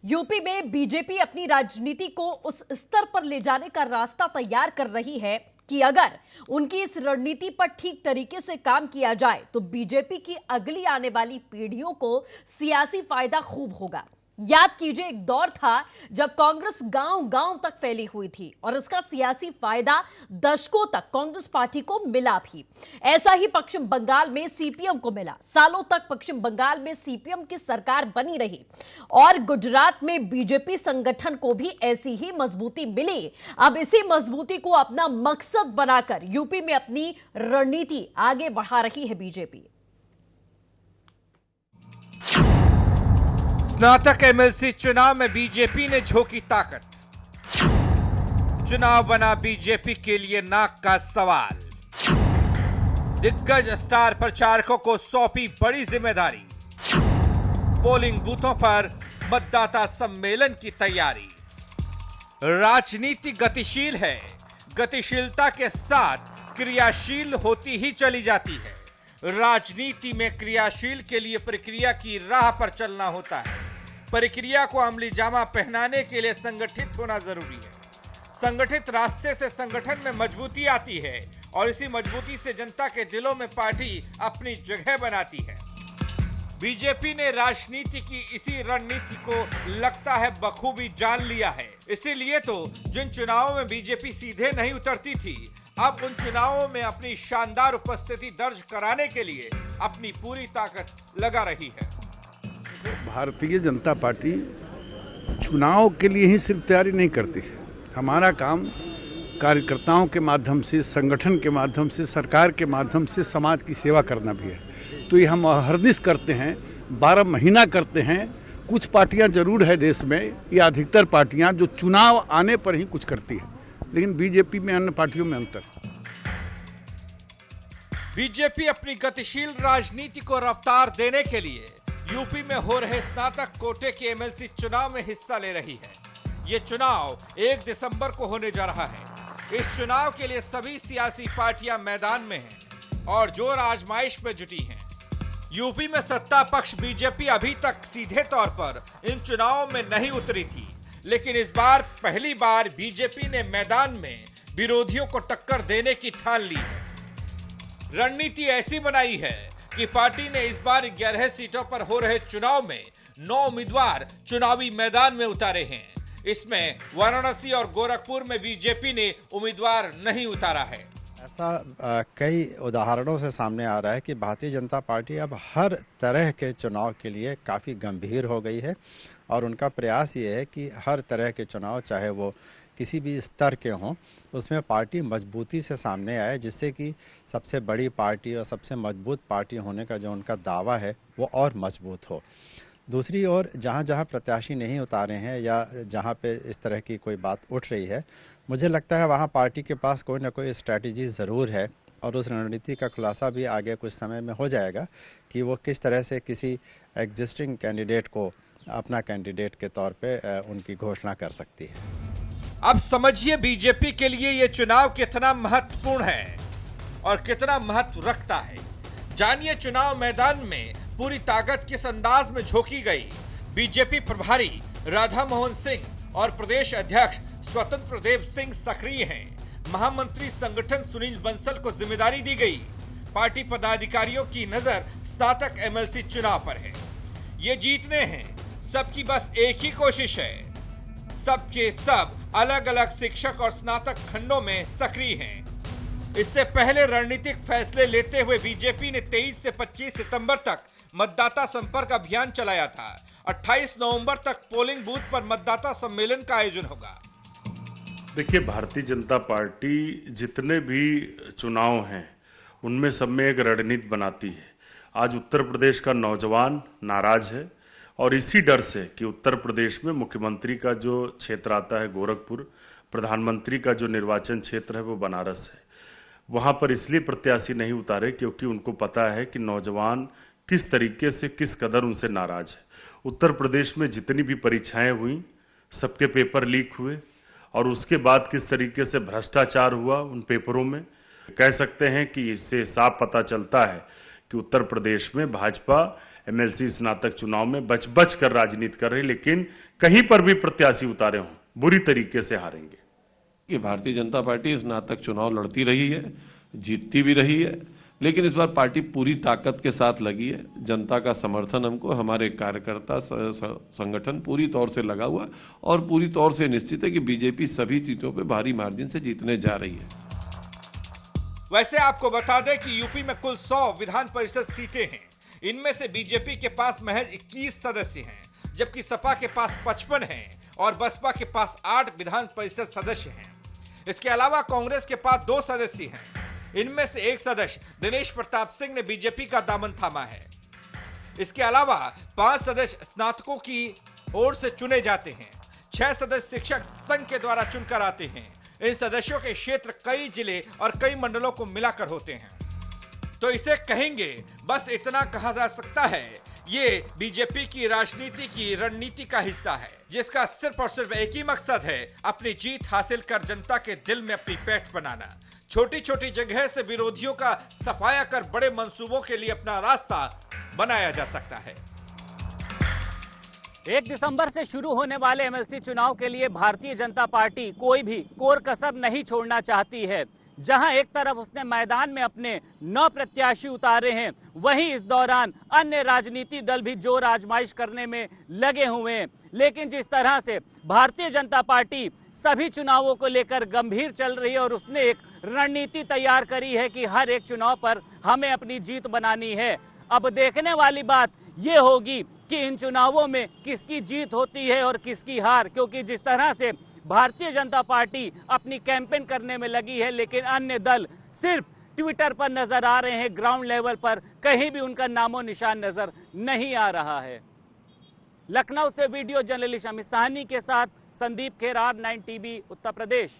UP में BJP अपनी राजनीति को उस स्तर पर ले जाने का रास्ता तैयार कर रही है कि अगर उनकी इस रणनीति पर ठीक तरीके से काम किया जाए तो बीजेपी की अगली आने वाली पीढ़ियों को सियासी फायदा खूब होगा। याद कीजिए, एक दौर था जब कांग्रेस गांव-गांव तक फैली हुई थी और इसका सियासी फायदा दशकों तक कांग्रेस पार्टी को मिला भी। ऐसा ही पश्चिम बंगाल में सीपीएम को मिला। सालों तक पश्चिम बंगाल में सीपीएम की सरकार बनी रही और गुजरात में बीजेपी संगठन को भी ऐसी ही मजबूती मिली। अब इसी मजबूती को अपना मकसद बनाकर यूपी में अपनी रणनीति आगे बढ़ा रही है बीजेपी। स्नातक एमएलसी चुनाव में बीजेपी ने झोंकी ताकत। चुनाव बना बीजेपी के लिए नाक का सवाल। दिग्गज स्टार प्रचारकों को सौंपी बड़ी जिम्मेदारी। पोलिंग बूथों पर मतदाता सम्मेलन की तैयारी। राजनीति गतिशील है, गतिशीलता के साथ क्रियाशील होती ही चली जाती है। राजनीति में क्रियाशील के लिए प्रक्रिया की राह पर चलना होता है। प्रक्रिया को अमली जामा पहनाने के लिए संगठित होना जरूरी है। संगठित रास्ते से संगठन में मजबूती आती है और इसी मजबूती से जनता के दिलों में पार्टी अपनी जगह बनाती है। बीजेपी ने राजनीति की इसी रणनीति को लगता है बखूबी जान लिया है। इसीलिए तो जिन चुनावों में बीजेपी सीधे नहीं उतरती थी, अब उन चुनावों में अपनी शानदार उपस्थिति दर्ज कराने के लिए अपनी पूरी ताकत लगा रही है। भारतीय जनता पार्टी चुनाव के लिए ही सिर्फ तैयारी नहीं करती। हमारा काम कार्यकर्ताओं के माध्यम से, संगठन के माध्यम से, सरकार के माध्यम से समाज की सेवा करना भी है। तो ये हम हरदिश करते हैं, 12 महीना करते हैं। कुछ पार्टियां जरूर है देश में, या अधिकतर पार्टियां जो चुनाव आने पर ही कुछ करती है, लेकिन बीजेपी में अन्य पार्टियों में अंतर। बीजेपी अपनी गतिशील राजनीति को रफ्तार देने के लिए यूपी में हो रहे स्नातक कोटे के एमएलसी चुनाव में हिस्सा ले रही है। ये चुनाव 1 दिसंबर को होने जा रहा है। इस चुनाव के लिए सभी सियासी पार्टियां मैदान में हैं और जोर आजमाइश में जुटी हैं। यूपी में सत्ता पक्ष बीजेपी अभी तक सीधे तौर पर इन चुनावों में नहीं उतरी थी, लेकिन इस बार पहली बार बीजेपी ने मैदान में विरोधियों को टक्कर देने की ठान ली है। रणनीति ऐसी बनाई है कि पार्टी ने इस बार 11 सीटों पर हो रहे चुनाव में 9 उम्मीदवार चुनावी मैदान में उतारे हैं। इसमें वाराणसी और गोरखपुर में बीजेपी ने उम्मीदवार नहीं उतारा है। ऐसा कई उदाहरणों से सामने आ रहा है कि भारतीय जनता पार्टी अब हर तरह के चुनाव के लिए काफ़ी गंभीर हो गई है और उनका प्रयास ये है कि हर तरह के चुनाव, चाहे वो किसी भी स्तर के हों, उसमें पार्टी मजबूती से सामने आए, जिससे कि सबसे बड़ी पार्टी और सबसे मजबूत पार्टी होने का जो उनका दावा है वो और मजबूत हो। दूसरी ओर जहाँ जहाँ प्रत्याशी नहीं उतारे हैं या जहाँ पे इस तरह की कोई बात उठ रही है, मुझे लगता है वहाँ पार्टी के पास कोई ना कोई स्ट्रैटेजी ज़रूर है और उस रणनीति का खुलासा भी आगे कुछ समय में हो जाएगा कि वो किस तरह से किसी एग्जिस्टिंग कैंडिडेट को अपना कैंडिडेट के तौर पे उनकी घोषणा कर सकती है। अब समझिए बीजेपी के लिए यह चुनाव कितना महत्वपूर्ण है और कितना महत्व रखता है। जानिए चुनाव मैदान में पूरी ताकत किस अंदाज में झोंकी गई। बीजेपी प्रभारी राधा मोहन सिंह और प्रदेश अध्यक्ष स्वतंत्र देव सिंह सक्रिय हैं। महामंत्री संगठन सुनील बंसल को जिम्मेदारी दी गई। पार्टी पदाधिकारियों की नजर स्नातक एमएलसी चुनाव पर है। ये जीतने हैं, सबकी बस एक ही कोशिश है। सबके सब अलग अलग शिक्षक और स्नातक खंडों में सक्रिय हैं। इससे पहले रणनीतिक फैसले लेते हुए बीजेपी ने 23 से 25 सितंबर तक मतदाता संपर्क अभियान चलाया था। 28 नवंबर तक पोलिंग बूथ पर मतदाता सम्मेलन का आयोजन होगा। देखिए, भारतीय जनता पार्टी जितने भी चुनाव हैं उनमें सब में एक रणनीति बनाती है। आज उत्तर प्रदेश का नौजवान नाराज है और इसी डर से कि उत्तर प्रदेश में मुख्यमंत्री का जो क्षेत्र आता है गोरखपुर, प्रधानमंत्री का जो निर्वाचन क्षेत्र है वो बनारस है, वहाँ पर इसलिए प्रत्याशी नहीं उतारे क्योंकि उनको पता है कि नौजवान किस तरीके से, किस कदर उनसे नाराज है। उत्तर प्रदेश में जितनी भी परीक्षाएं हुई, सबके पेपर लीक हुए और उसके बाद किस तरीके से भ्रष्टाचार हुआ उन पेपरों में, कह सकते हैं कि इससे साफ पता चलता है कि उत्तर प्रदेश में भाजपा एमएलसी स्नातक चुनाव में बच बच कर राजनीति कर रहे, लेकिन कहीं पर भी प्रत्याशी उतारे हों बुरी तरीके से हारेंगे। कि भारतीय जनता पार्टी स्नातक चुनाव लड़ती रही है, जीतती भी रही है, लेकिन इस बार पार्टी पूरी ताकत के साथ लगी है। जनता का समर्थन हमको, हमारे कार्यकर्ता संगठन पूरी तौर से लगा हुआ और पूरी तौर से निश्चित है कि बीजेपी सभी सीटों पे भारी मार्जिन से जीतने जा रही है। वैसे आपको बता दें कि यूपी में कुल 100 विधान परिषद सीटें हैं। इनमें से बीजेपी के पास महज 21 सदस्य हैं, जबकि सपा के पास 55 हैं और बसपा के पास 8 विधान परिषद सदस्य हैं। इसके अलावा कांग्रेस के पास 2 सदस्य हैं। इनमें से एक सदस्य दिनेश प्रताप सिंह ने बीजेपी का दामन थामा है। इसके अलावा 5 सदस्य स्नातकों की ओर से चुने जाते हैं। 6 सदस्य शिक्षक संघ के द्वारा चुनकर आते हैं। इन सदस्यों के क्षेत्र कई जिले और कई मंडलों को मिलाकर होते हैं। तो इसे कहेंगे, बस इतना कहा जा सकता है, ये बीजेपी की राजनीति की रणनीति का हिस्सा है, जिसका सिर्फ और सिर्फ एक ही मकसद है, अपनी जीत हासिल कर जनता के दिल में अपनी पैठ बनाना। छोटी छोटी जगह से विरोधियों का सफाया कर बड़े मंसूबों के लिए अपना रास्ता बनाया जा सकता है। 1 दिसंबर से शुरू होने वाले एमएलसी चुनाव के लिए भारतीय जनता पार्टी कोई भी कोर कसर नहीं छोड़ना चाहती है। जहां एक तरफ उसने मैदान में अपने 9 प्रत्याशी उतारे हैं, वहीं इस दौरान अन्य राजनीतिक दल भी जोर आजमाइश करने में लगे हुए हैं। लेकिन जिस तरह से भारतीय जनता पार्टी सभी चुनावों को लेकर गंभीर चल रही है और उसने एक रणनीति तैयार करी है कि हर एक चुनाव पर हमें अपनी जीत बनानी है। अब देखने वाली बात ये होगी कि इन चुनावों में किसकी जीत होती है और किसकी हार, क्योंकि जिस तरह से भारतीय जनता पार्टी अपनी कैंपेन करने में लगी है, लेकिन अन्य दल सिर्फ ट्विटर पर नजर आ रहे हैं, ग्राउंड लेवल पर कहीं भी उनका नामो निशान नजर नहीं आ रहा है। लखनऊ से वीडियो जर्नलिस्ट अमित साहनी के साथ संदीप खेरार, 9 टीवी उत्तर प्रदेश।